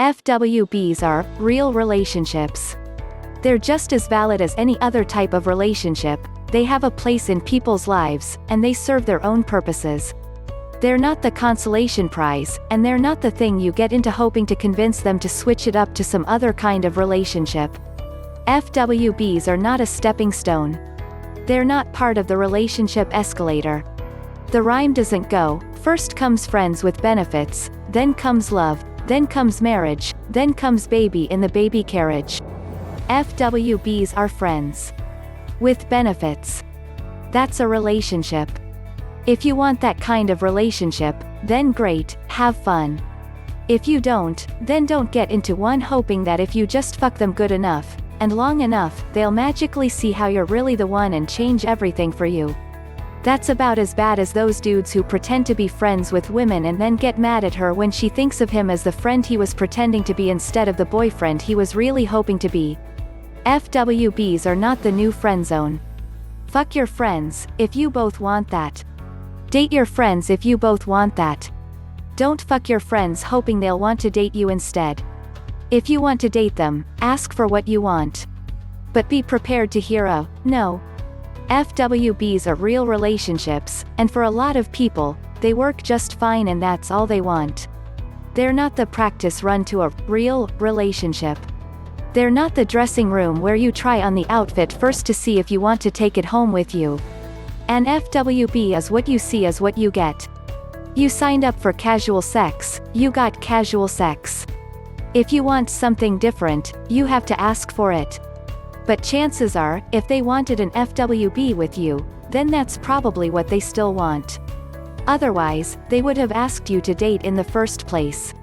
FWBs are real relationships. They're just as valid as any other type of relationship. They have a place in people's lives, and they serve their own purposes. They're not the consolation prize, and they're not the thing you get into hoping to convince them to switch it up to some other kind of relationship. FWBs are not a stepping stone. They're not part of the relationship escalator. The rhyme doesn't go, first comes friends with benefits, then comes love, then comes marriage, then comes baby in the baby carriage. FWBs are friends with benefits. That's a relationship. If you want that kind of relationship, then great, have fun. If you don't, then don't get into one hoping that if you just fuck them good enough, and long enough, they'll magically see how you're really the one and change everything for you. That's about as bad as those dudes who pretend to be friends with women and then get mad at her when she thinks of him as the friend he was pretending to be instead of the boyfriend he was really hoping to be. FWBs are not the new friend zone. Fuck your friends, if you both want that. Date your friends if you both want that. Don't fuck your friends hoping they'll want to date you instead. If you want to date them, ask for what you want. But be prepared to hear a no. FWBs are real relationships, and for a lot of people, they work just fine and that's all they want. They're not the practice run to a real relationship. They're not the dressing room where you try on the outfit first to see if you want to take it home with you. An FWB is what you see is what you get. You signed up for casual sex, you got casual sex. If you want something different, you have to ask for it. But chances are, if they wanted an FWB with you, then that's probably what they still want. Otherwise, they would have asked you to date in the first place.